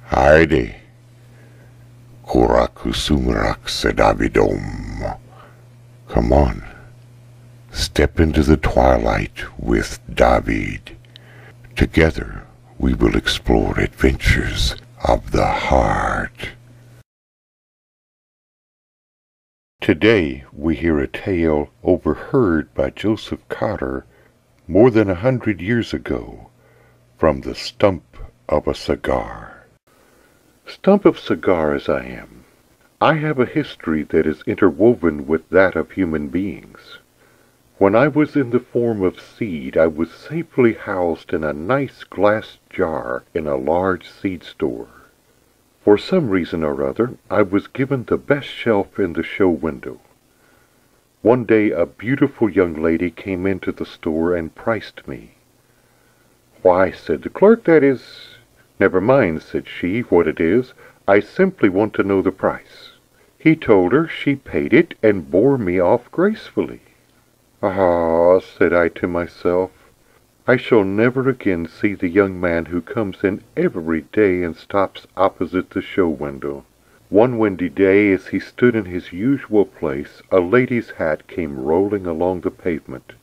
Heidi, Kurakusumrak Sedavidom. Come on, step into the twilight with David. Together we will explore adventures of the heart. Today we hear a tale overheard by Joseph Cotter more than 100 years ago from the Stump of a Cigar. Stump of Cigar as I am, I have a history that is interwoven with that of human beings. When I was in the form of seed, I was safely housed in a nice glass jar in a large seed store. For some reason or other, I was given the best shelf in the show window. One day a beautiful young lady came into the store and priced me. "Why," said the clerk, "that is—" "Never mind," said she, "what it is. I simply want to know the price." He told her, she paid it, and bore me off gracefully. "Ah," said I to myself, "I shall never again see the young man who comes in every day and stops opposite the show window." One windy day, as he stood in his usual place, a lady's hat came rolling along the pavement.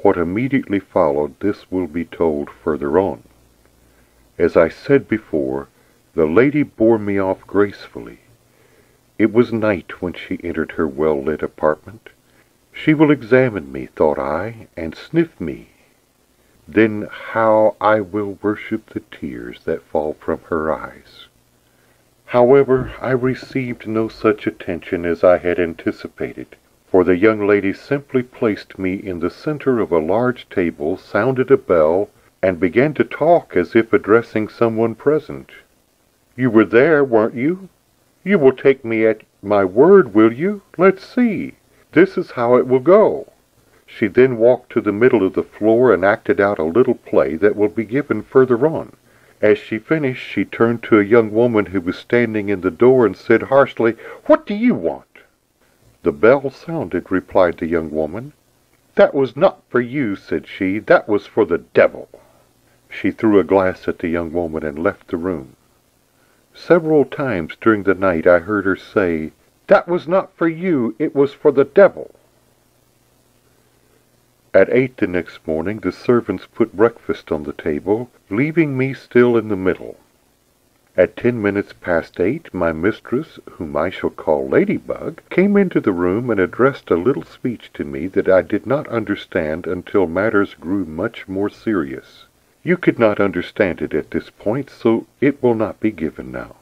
What immediately followed, this will be told further on. As I said before, the lady bore me off gracefully. It was night when she entered her well-lit apartment. She will examine me, thought I, and sniff me. Then how I will worship the tears that fall from her eyes. However, I received no such attention as I had anticipated, for the young lady simply placed me in the center of a large table, sounded a bell, and began to talk as if addressing someone present. "You were there, weren't you? You will take me at my word, will you? Let's see. This is how it will go." She then walked to the middle of the floor and acted out a little play that will be given further on. As she finished, she turned to a young woman who was standing in the door and said harshly, "What do you want?" "The bell sounded," replied the young woman. "That was not for you," said she. "That was for the devil." She threw a glass at the young woman and left the room. Several times during the night I heard her say, "That was not for you, it was for the devil." At 8 the next morning the servants put breakfast on the table, leaving me still in the middle. At 10 minutes past 8, my mistress, whom I shall call Ladybug, came into the room and addressed a little speech to me that I did not understand until matters grew much more serious. You could not understand it at this point, so it will not be given now.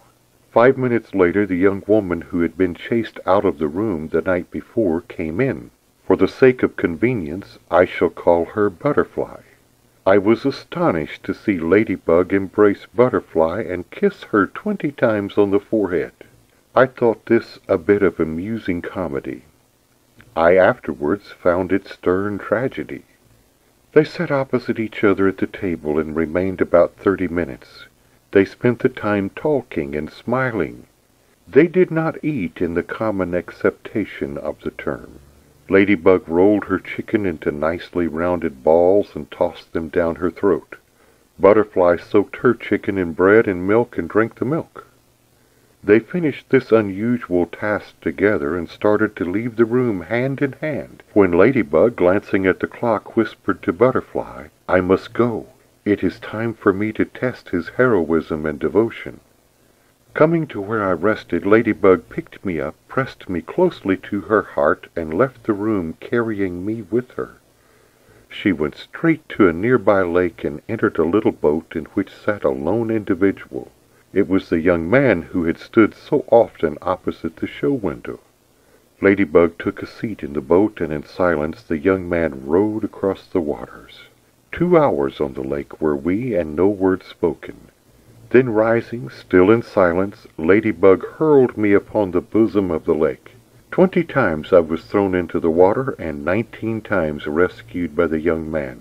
5 minutes later, the young woman who had been chased out of the room the night before came in. For the sake of convenience, I shall call her Butterfly. I was astonished to see Ladybug embrace Butterfly and kiss her 20 times on the forehead. I thought this a bit of amusing comedy. I afterwards found it stern tragedy. They sat opposite each other at the table and remained about 30 minutes. They spent the time talking and smiling. They did not eat in the common acceptation of the term. Ladybug rolled her chicken into nicely rounded balls and tossed them down her throat. Butterfly soaked her chicken in bread and milk and drank the milk. They finished this unusual task together and started to leave the room hand in hand, when Ladybug, glancing at the clock, whispered to Butterfly, "I must go. It is time for me to test his heroism and devotion." Coming to where I rested, Ladybug picked me up, pressed me closely to her heart, and left the room, carrying me with her. She went straight to a nearby lake and entered a little boat in which sat a lone individual. It was the young man who had stood so often opposite the show window. Ladybug took a seat in the boat, and in silence the young man rowed across the waters. 2 hours on the lake were we, and no word spoken. Then rising, still in silence, Ladybug hurled me upon the bosom of the lake. 20 times I was thrown into the water, and 19 times rescued by the young man.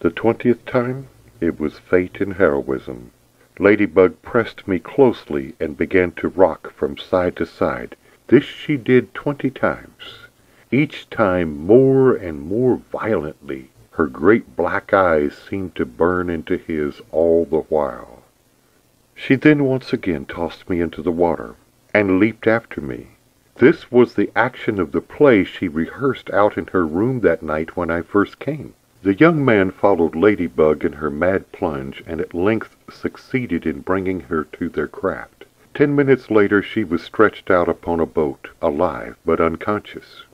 The 20th time, it was fate and heroism. Ladybug pressed me closely and began to rock from side to side. This she did 20 times, each time more and more violently. Her great black eyes seemed to burn into his all the while. She then once again tossed me into the water, and leaped after me. This was the action of the play she rehearsed out in her room that night when I first came. The young man followed Ladybug in her mad plunge, and at length succeeded in bringing her to their craft. 10 minutes later she was stretched out upon a boat, alive but unconscious.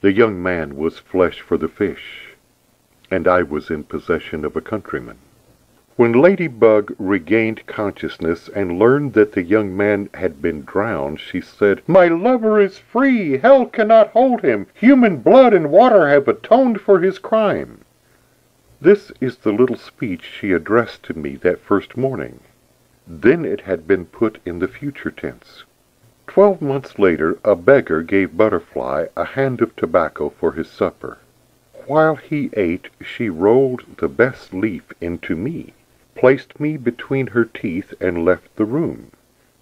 The young man was flesh for the fish, and I was in possession of a countryman. When Ladybug regained consciousness and learned that the young man had been drowned, she said, "My lover is free! Hell cannot hold him! Human blood and water have atoned for his crime!" This is the little speech she addressed to me that first morning. Then it had been put in the future tense. 12 months later, a beggar gave Butterfly a hand of tobacco for his supper. While he ate, she rolled the best leaf into me, placed me between her teeth, and left the room.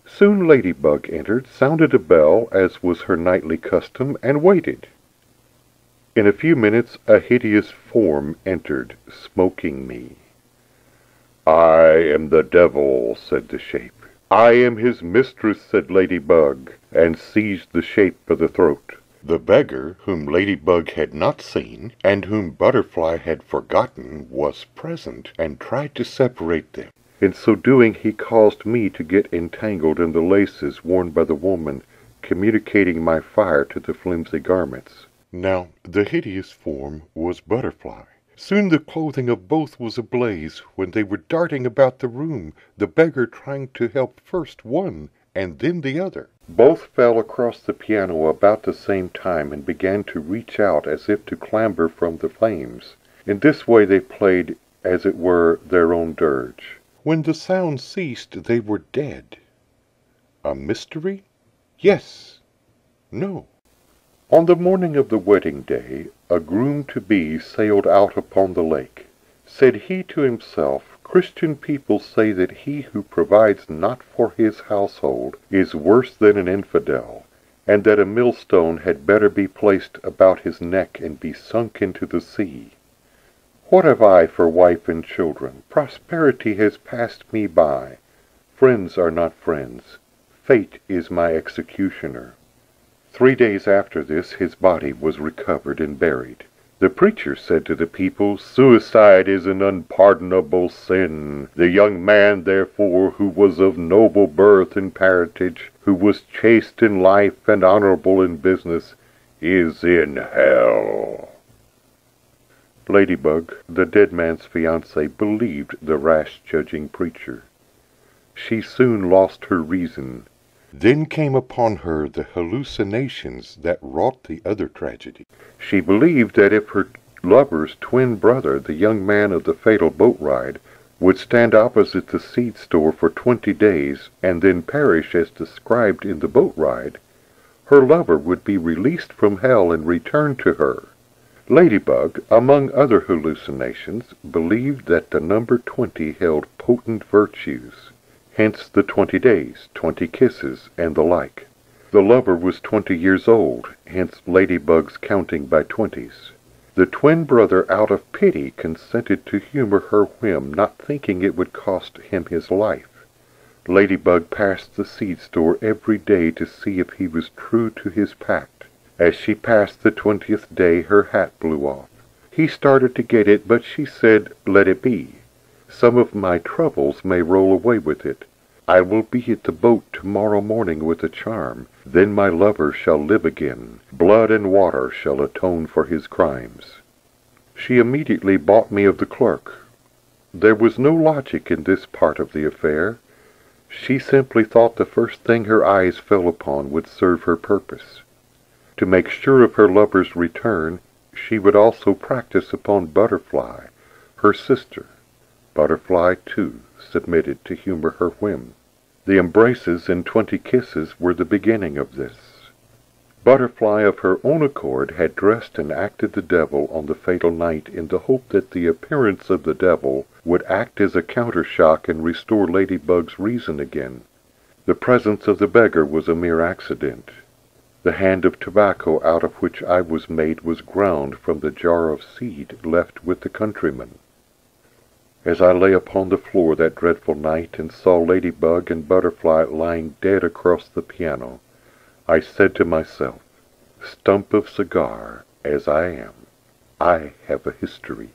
Soon Ladybug entered, sounded a bell, as was her nightly custom, and waited. In a few minutes a hideous form entered, smoking me. "I am the devil," said the shape. "I am his mistress," said Ladybug, and seized the shape by the throat. The beggar, whom Ladybug had not seen, and whom Butterfly had forgotten, was present, and tried to separate them. In so doing he caused me to get entangled in the laces worn by the woman, communicating my fire to the flimsy garments. Now the hideous form was Butterfly. Soon the clothing of both was ablaze, when they were darting about the room, the beggar trying to help first one and then the other. Both fell across the piano about the same time and began to reach out as if to clamber from the flames. In this way they played, as it were, their own dirge. When the sound ceased, they were dead. A mystery? Yes. No. On the morning of the wedding day, a groom-to-be sailed out upon the lake. Said he to himself, "Christian people say that he who provides not for his household is worse than an infidel, and that a millstone had better be placed about his neck and be sunk into the sea. What have I for wife and children? Prosperity has passed me by. Friends are not friends. Fate is my executioner." 3 days after this his body was recovered and buried. The preacher said to the people, "Suicide is an unpardonable sin. The young man, therefore, who was of noble birth and parentage, who was chaste in life and honorable in business, is in hell." Ladybug, the dead man's fiancée, believed the rash-judging preacher. She soon lost her reason. Then came upon her the hallucinations that wrought the other tragedy. She believed that if her lover's twin brother, the young man of the fatal boat ride, would stand opposite the seed store for 20 days and then perish as described in the boat ride, her lover would be released from hell and return to her. Ladybug, among other hallucinations, believed that the number 20 held potent virtues. Hence the 20 days, 20 kisses, and the like. The lover was 20 years old, hence Ladybug's counting by 20s. The twin brother, out of pity, consented to humor her whim, not thinking it would cost him his life. Ladybug passed the seed store every day to see if he was true to his pact. As she passed the 20th day, her hat blew off. He started to get it, but she said, "Let it be. Some of my troubles may roll away with it. I will be at the boat tomorrow morning with a charm. Then my lover shall live again. Blood and water shall atone for his crimes." She immediately bought me of the clerk. There was no logic in this part of the affair. She simply thought the first thing her eyes fell upon would serve her purpose. To make sure of her lover's return, she would also practice upon Butterfly, her sister. Butterfly, too, submitted to humor her whim. The embraces and 20 kisses were the beginning of this. Butterfly, of her own accord, had dressed and acted the devil on the fatal night in the hope that the appearance of the devil would act as a countershock and restore Ladybug's reason again. The presence of the beggar was a mere accident. The hand of tobacco out of which I was made was ground from the jar of seed left with the countryman. As I lay upon the floor that dreadful night and saw ladybug and butterfly lying dead across the piano, I said to myself, Stump of Cigar as I am, I have a history.